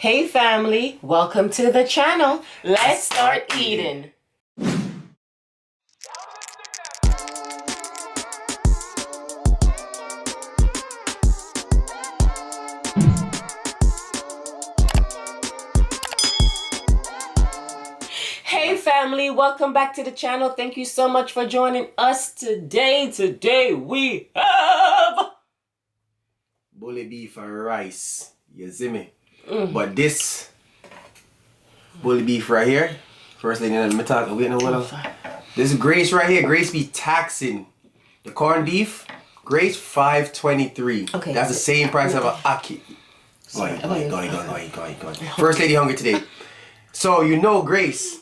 Hey family, welcome to the channel. Let's start eating. Hey family, welcome back to the channel. Thank you so much for joining us today. Today we have bully beef and rice. You see me? But this bully beef right here, first lady, let me talk. Wait, no, what else? This is Grace right here. Grace be taxing the corned beef. Grace $5.23. Okay. That's the same price of a aki. Go on. First lady hungry today. So you know, Grace,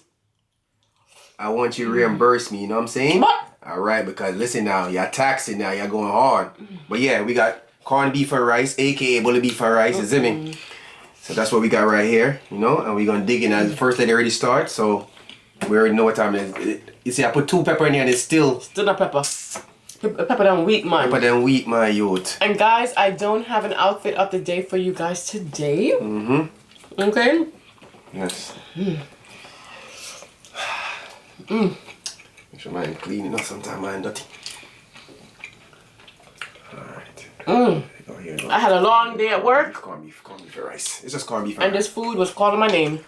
I want you to reimburse me. You know what I'm saying? All right, because listen now, you're taxing now. You're going hard. But yeah, we got corned beef and rice, A.K.A. bully beef and rice. You see me? So that's what we got right here, you know, and we're gonna dig in as the first lady already start, so we already know what time it is. You see, I put 2 pepper in here and it's still not pepper. Pepper down weak, man. Pepper down weak, my youth. And guys, I don't have an outfit of the day for you guys today. Okay? Yes. Make sure mine clean enough, sometimes mine dirty. Alright. I had a long day at work. Corned beef and rice. It's just corned beef and rice. this food was calling my name.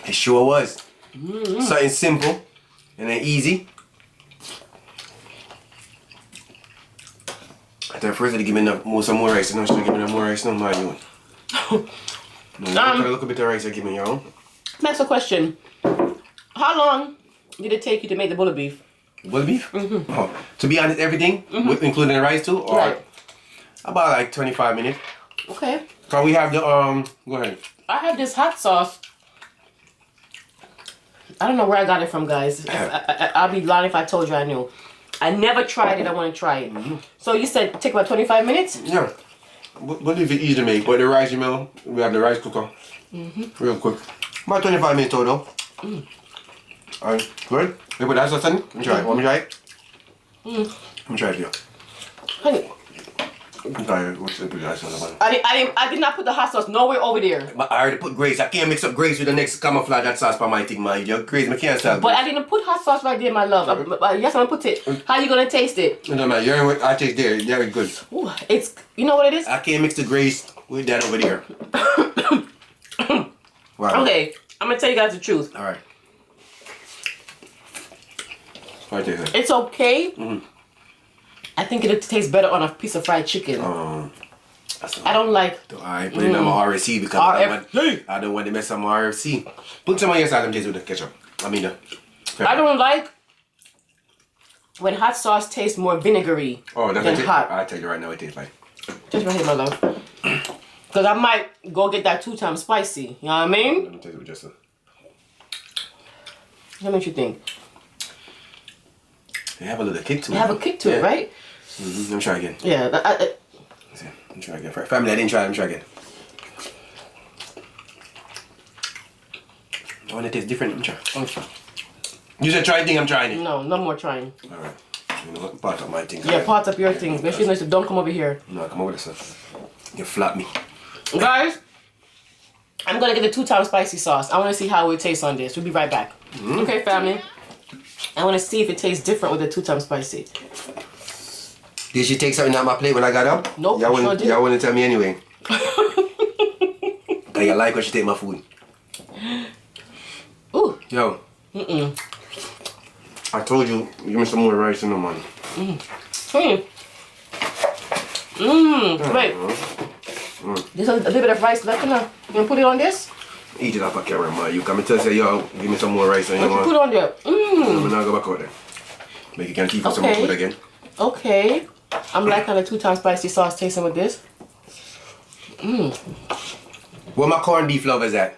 It sure was. Something simple and then easy. I thought first they give me some more rice, and now she'll give me more rice, no my own. No, look a bit of rice I give me your own. Next question. How long did it take you to make the bully beef? Bully beef? Oh, to be honest, everything, including the rice too? Or Right. About like 25 minutes. Okay. Cause we have the, go ahead. I have this hot sauce. I don't know where I got it from, guys. I'll be lying if I told you I knew. I never tried it. I want to try it. So you said take about 25 minutes? Yeah. Bully beef is easy to make, but the rice, you know, we have the rice cooker. Real quick. About 25 minutes total. Alright, good? You put that sauce in? Let me try it. Want me to try it? Let me try it here. Honey. I did not put the hot sauce nowhere over there. But I already put Grace. I can't mix up Grace with the next camouflage that sauce for my thing, man. You're crazy. I can't stop. But I didn't put hot sauce right there, my love. Yes, I'm gonna put it. How you gonna taste it? No, man. I taste there. Very good. Ooh, it's, you know what it is? I can't mix the Grace with that over there. Wow. Okay, I'm gonna tell you guys the truth. All right. What taste it? It's okay. I think it'll taste better on a piece of fried chicken. I don't like. I put it on my RFC because I don't want to mess up my RFC. Put some on your side and taste with the ketchup. I mean the pepper. I don't like when hot sauce tastes more vinegary than hot. I'll tell you right now it tastes like. Just right here, my love. Because I might go get that 2 times spicy. You know what I mean? Let me taste it with just a... What makes you think? They have a little kick to it. They have a kick to it, right? Let me try again. Yeah. Let me try again. Family, I didn't try. Let me try again. I want it to taste different. Let me try. You said try thing, I'm trying it. No more trying. Alright. You know what? Part of my thing. Yeah, part of your thing. Make sure you don't come over here. No, come over this stuff. You flap me. Guys, I'm gonna get the 2 times spicy sauce. I wanna see how it tastes on this. We'll be right back. Okay, family. I wanna see if it tastes different with the 2 times spicy. Did she take something out my plate when I got up? Nope, y'all sure wouldn't tell me anyway. I like when she take my food. Ooh. Yo. I told you, give me some more rice in the morning. Wait. There's a little bit of rice left in there. You gonna put it on this? Eat it off a camera, man. You come and tell say, yo, give me some more rice in the morning. Put it on there. I'm not go back out there. Make you can keep some more food again. Okay. I'm liking the 2 times spicy sauce tasting with this. Where my corned beef lovers at?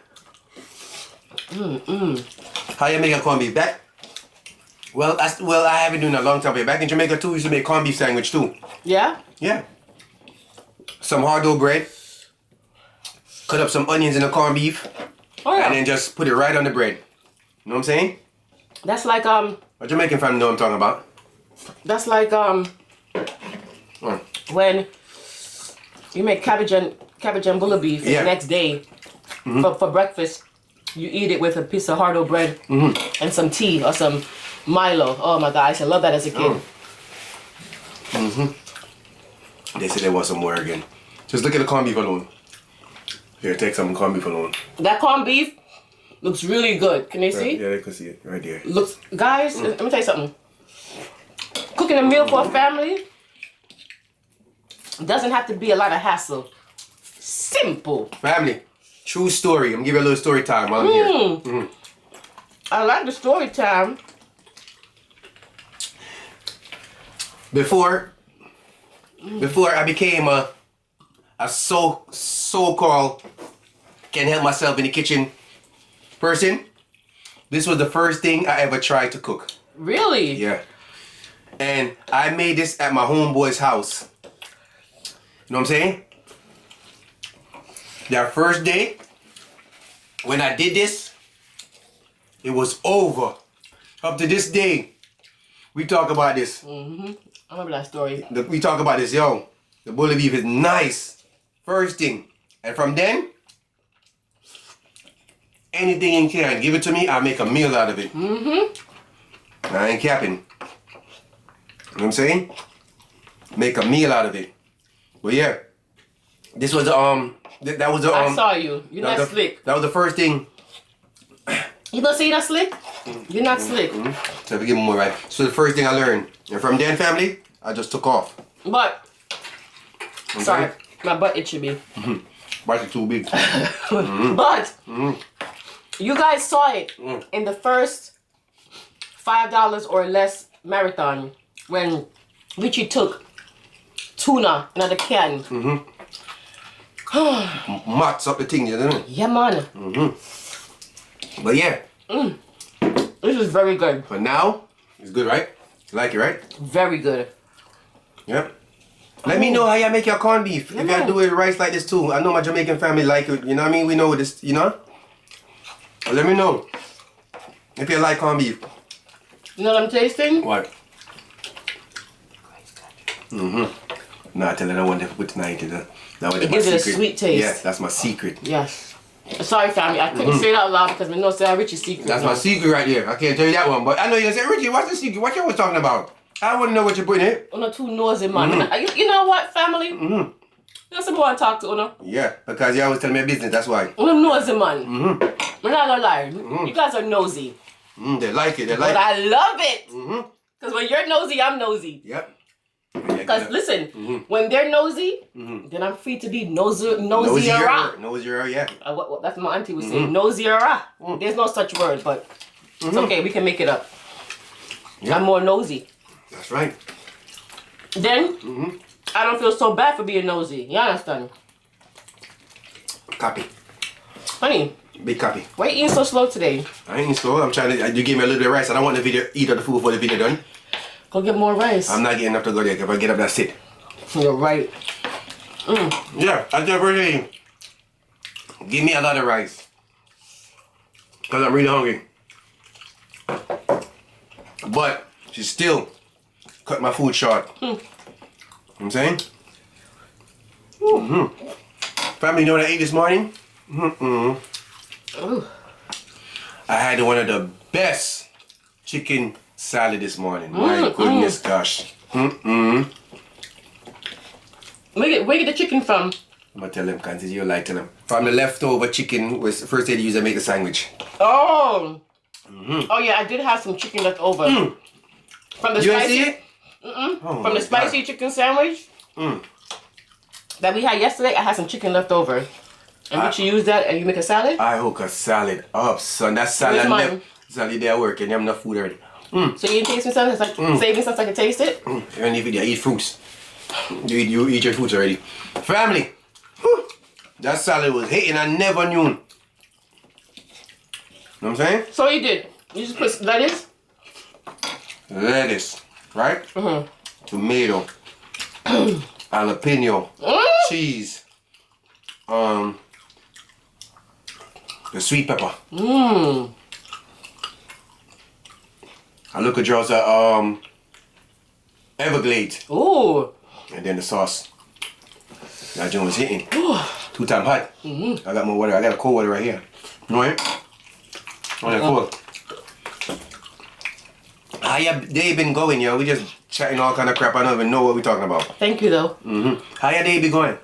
How you make a corned beef? Back? Well, I haven't done it in a long time. But back in Jamaica too, we used to make corned beef sandwich too. Yeah? Yeah. Some hard dough bread. Cut up some onions in the corned beef. Oh yeah. And then just put it right on the bread. You know what I'm saying? That's like A Jamaican family know what I'm talking about. That's like when you make cabbage and cabbage and bulla beef. And the next day, for breakfast, you eat it with a piece of hard bread and some tea or some Milo. Oh my God, I used to love that as a kid. They said they want some more again. Just look at the corned beef alone. Here, take some corned beef alone. That corned beef looks really good. Can they see? Yeah, they can see it right there. Looks, guys, let me tell you something. Cooking a meal for a family doesn't have to be a lot of hassle. Simple. Family, true story. I'm gonna give you a little story time while I'm here. I like the story time. Before I became a so-called can help myself in the kitchen person, this was the first thing I ever tried to cook. Really? Yeah. And I made this at my homeboy's house. You know what I'm saying? That first day, when I did this, it was over. Up to this day, we talk about this. I remember that story. We talk about this, yo. The bully beef is nice. First thing. And from then, anything in can, give it to me, I'll make a meal out of it. I ain't capping. You know what I'm saying? Make a meal out of it. But yeah, this was that was the I saw you. You're not slick. That was the first thing. You gonna say you're not slick? You're not slick. So if you give me more right. So the first thing I learned. And from then, family, I just took off. But Okay? sorry, my butt itching me. But it's too big. But you guys saw it in the first $5 or less marathon when Richie took tuna in the can. Mats up the thing, you know? Yeah, man. But yeah. This is very good. But now, it's good, right? You like it, right? Very good. Yep. Let me know how y'all make your corned beef. Yeah, if y'all man. do it rice like this too. I know my Jamaican family like it. You know what I mean? We know this, you know? But let me know if you like corned beef. You know what I'm tasting? What? No, I tell you, I don't want to put tonight. That was It my gives it a secret. sweet taste. Yes, that's my secret. Yes. Sorry, family. I couldn't say it out loud because we know it's Richie's secret. That's my secret right there. I can't tell you that one, but I know you're gonna say, Richie, what's the secret? What you was talking about? I want to know what you're putting in it. Una too nosy, man. You know what, family? That's the boy I talk to, Una. Yeah, because you always tell me business, that's why. Una nosy, man. We're not gonna lie. You guys are nosy. They like it, they But like it. I love it. Because when you're nosy, I'm nosy. Yep. Because listen, when they're nosy, then I'm free to be nosier. Nosier, yeah. What that's what my auntie would say. Nosier. There's no such word, but it's okay. We can make it up. Yeah. I'm more nosy. That's right. Then I don't feel so bad for being nosy. You understand? Copy. Honey, Big copy. why you eating so slow today? I ain't slow. I'm trying to. You gave me a little bit of rice. I don't want the video. Eat all the food before the video done. Go get more rice. I'm not getting up to go there. If I get up, that's it. You're right. Yeah, I tell everything. Give me a lot of rice. Because I'm really hungry. But she still cut my food short. You know what I'm saying? Family, you know what I ate this morning? Ooh. I had one of the best chicken salad this morning. My goodness gosh. Where you get the chicken from? I'm gonna tell them, because you like tell them. From the leftover chicken was the first day they use to make the sandwich. Oh. Oh yeah, I did have some chicken left over. From the You ain't spicy. see it? Oh From my the spicy God. chicken sandwich that we had yesterday, I had some chicken left over. And would you use that and you make a salad? I hook a salad up, son. That salad Where's mine? left. Salad there working. You have enough food already. So you taste some salad? It's like saving something so I can taste it? And if you eat fruits. You eat your fruits already. Family. Whew, that salad was hitting. I never knew. Know what I'm saying? So you did. You just put lettuce? Lettuce, right? Tomato, jalapeno, cheese, the sweet pepper. I look at yours Everglades. Ooh. And then the sauce. That joint was hitting. 2 times hot. I got more water. I got a cold water right here. You know it? On that cold. How your day been going, yo? We just chatting all kind of crap. I don't even know what we're talking about. Thank you, though. How your day be going?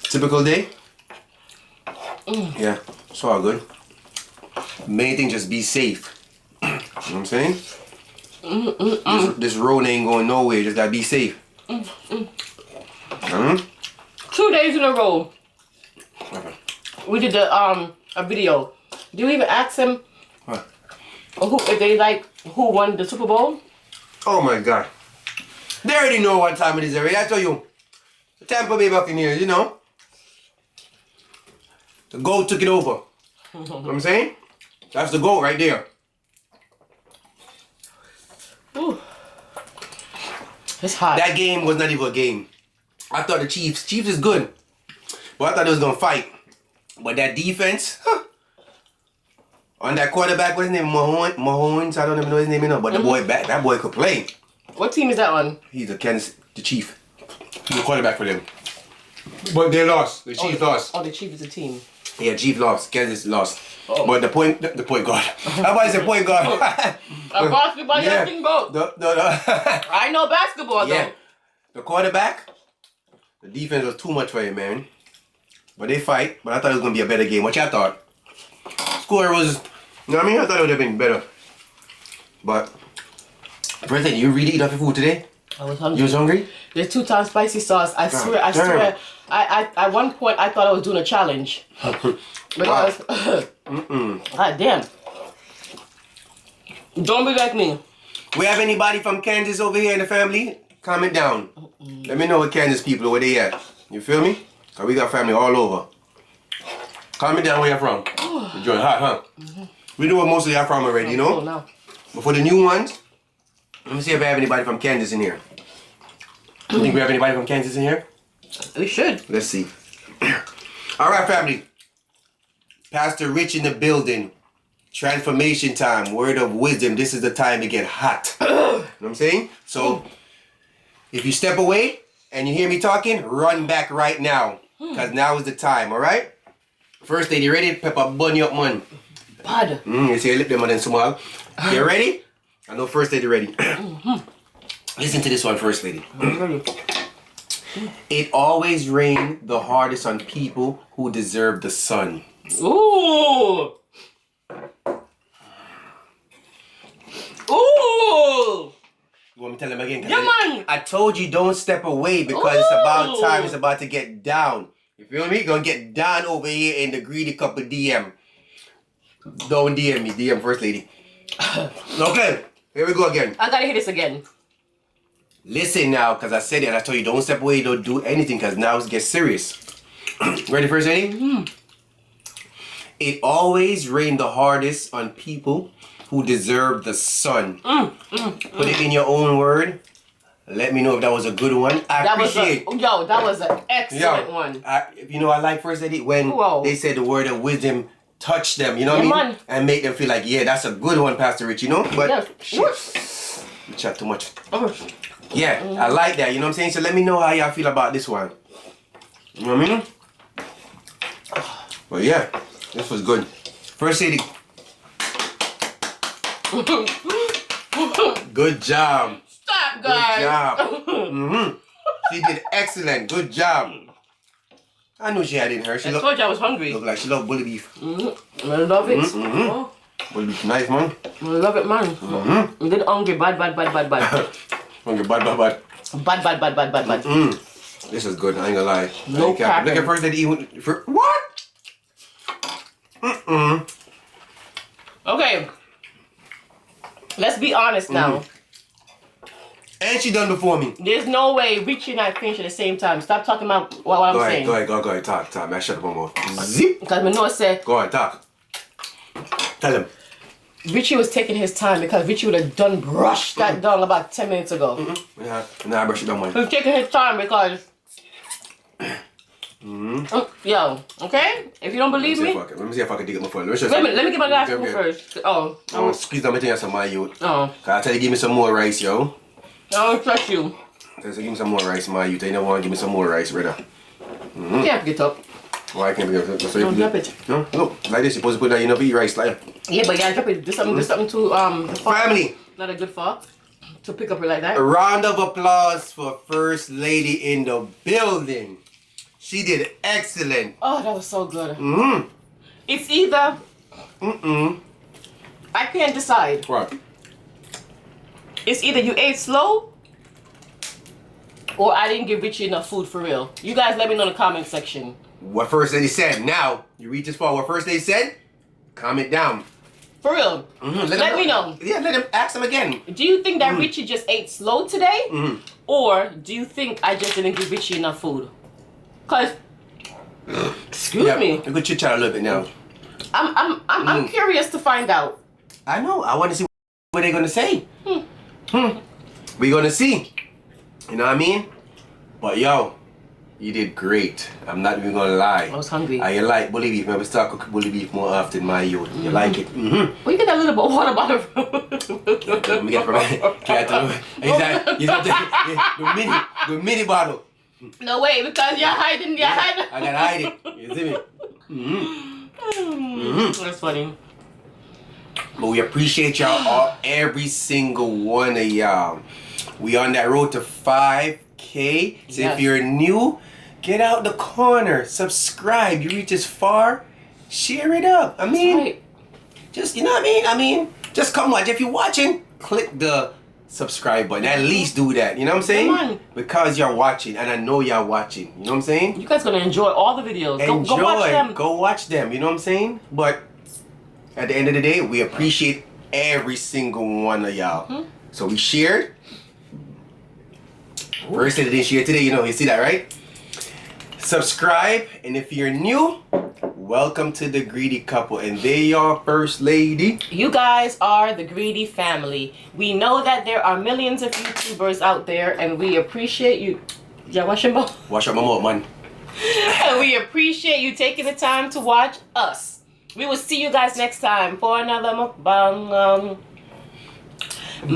Typical day? Yeah, it's all good. Main thing, just be safe. You know what I'm saying? This road ain't going nowhere. Just gotta be safe. 2 days in a row. We did a video. Do you even ask them who if they like who won the Super Bowl? Oh my God. They already know what time it is already. I tell you. The Tampa Bay Buccaneers, you know. The GOAT took it over. You know what I'm saying? That's the GOAT right there. Ooh. It's hot. That game was not even a game. I thought the Chiefs is good. But I thought they was going to fight. But that defense, on that quarterback, what's his name? Mahomes, I don't even know his name, but the boy back, that boy could play. What team is that on? He's the Chief. He's the quarterback for them. But they lost. The Chiefs lost. Oh, the Chiefs is a team. Yeah, Chiefs lost. Kansas lost. But the point guard. Everybody said point guard. A basketball, yeah. Thing both. No. I know basketball though. The quarterback, the defense was too much for him, man. But they fight. But I thought it was gonna be a better game. What y'all thought? Score was, you know what I mean? I thought it would have been better. But Brenton, you really eat off your food today? I was hungry. You was hungry? There's 2 times spicy sauce. I swear. I at one point I thought I was doing a challenge. Because God damn. Don't be like me. We have anybody from Kansas over here in the family? Comment down. Let me know what Kansas people where they at. You feel me? Cause we got family all over. Comment down where you're from. You're doing hot, huh? We know where most of y'all from already, you know? Cool now. But for the new ones, let me see if I have anybody from Kansas in here. You think we have anybody from Kansas in here? We should. Let's see. Alright, family. Pastor Rich in the building. Transformation time. Word of wisdom. This is the time to get hot. You know what I'm saying? So, if you step away and you hear me talking, run back right now. Because now is the time, alright? First lady, ready? Pepper bun you up, man. Bad. You see, I lip them and then small. You ready? I know first lady ready. Listen to this one, first lady. It always rains the hardest on people who deserve the sun. Ooh. Ooh. You want me to tell them again? Yeah, man. I told you don't step away because it's about time. It's about to get down. You feel me? Gonna get down over here in the greedy couple DM. Don't DM me. DM first lady. Okay. Here we go again. I gotta hear this again. Listen now, because I said it and I told you don't step away, don't do anything because now it gets serious. Ready first lady? It always rains the hardest on people who deserve the sun. Put it in your own word. Let me know if that was a good one. I appreciate it. Yo, that was an excellent one. You know I like first lady when they said the word of wisdom touch them, you know what I mean? And make them feel like, yeah, that's a good one, Pastor Rich, you know? But shit, you chat too much. Yeah, I like that, you know what I'm saying? So let me know how y'all feel about this one. You know what I mean? But yeah, this was good. First lady. Good job. Stop, guys. Good job. She did excellent. Good job. I knew she had it in her. I told you I was hungry. Look like she loved bully beef. I love it. Bully beef, nice, man. I love it, man. I'm then hungry, bad. Hungry, bad. Bad. This is good, I ain't gonna lie. No cap. Look at first lady even. What? Okay. Let's be honest now. And she done before me. There's no way Richie and I finish at the same time. Stop talking about what I'm saying. Go ahead, talk. Man, shut up one more. Zip. Because Manoa said. Go ahead, talk. Tell him. Richie was taking his time because Richie would have done brushed that down about 10 minutes ago. Yeah, nah, brush it down, man. He was taking his time because. Yo, okay? If you don't believe me. Let me see if I can dig up my phone. Let me get my last one first. Squeeze down my thing some of you. Oh. I tell you, give me some more rice, yo. I don't trust you. So give me some more rice, my youth. You don't want to give me some more rice, brother. You can't get up. Why can't I get up? So Don't drop it. No, look, like this. You're supposed to put that in eat rice, like. Yeah, but yeah, drop it. Do something to the Family. Not a good fork to pick up it like that. A round of applause for First Lady in the building. She did excellent. Oh, that was so good. It's either. I can't decide. What? It's either you ate slow or I didn't give Richie enough food for real. You guys let me know in the comment section. What First Lady said. Now, you reach as far. What First Lady said? Comment down. For real. Let me know. Yeah, let him ask him again. Do you think that Richie just ate slow today? Or do you think I just didn't give Richie enough food? Cause excuse me. You could chit chat a little bit now. I'm curious to find out. I know. I want to see what they're gonna say. We're gonna see. You know what I mean? But yo, you did great. I'm not even gonna lie. I was hungry. I like bully beef. Maybe start cooking bully beef more often, my youth. You like it? Well, you get a little bit of water bottle from. Let me get from exactly. The mini bottle. No way, because you're hiding. You're hiding. I gotta hide it. You see me? That's funny. But we appreciate y'all all, every single one of y'all. We on that road to 5K. So if you're new, get out the corner, subscribe. You reach this far, share it up. I mean, just, you know what I mean? I mean, just come watch. If you're watching, click the subscribe button. At least do that. You know what I'm saying? Come on. Because you're watching, and I know y'all watching. You know what I'm saying? You guys gonna enjoy all the videos. Enjoy. Go watch them. Go watch them. You know what I'm saying? But at the end of the day, we appreciate every single one of y'all. So we shared. First Lady didn't share today, you see that, right? Subscribe, and if you're new, welcome to the Greedy Couple, and they are First Lady. You guys are the Greedy family. We know that there are millions of YouTubers out there, and we appreciate you. Yeah, wash your mouth. Wash up my mouth, man. And we appreciate you taking the time to watch us. We will see you guys next time for another mukbang.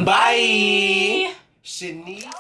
Bye. Shanice.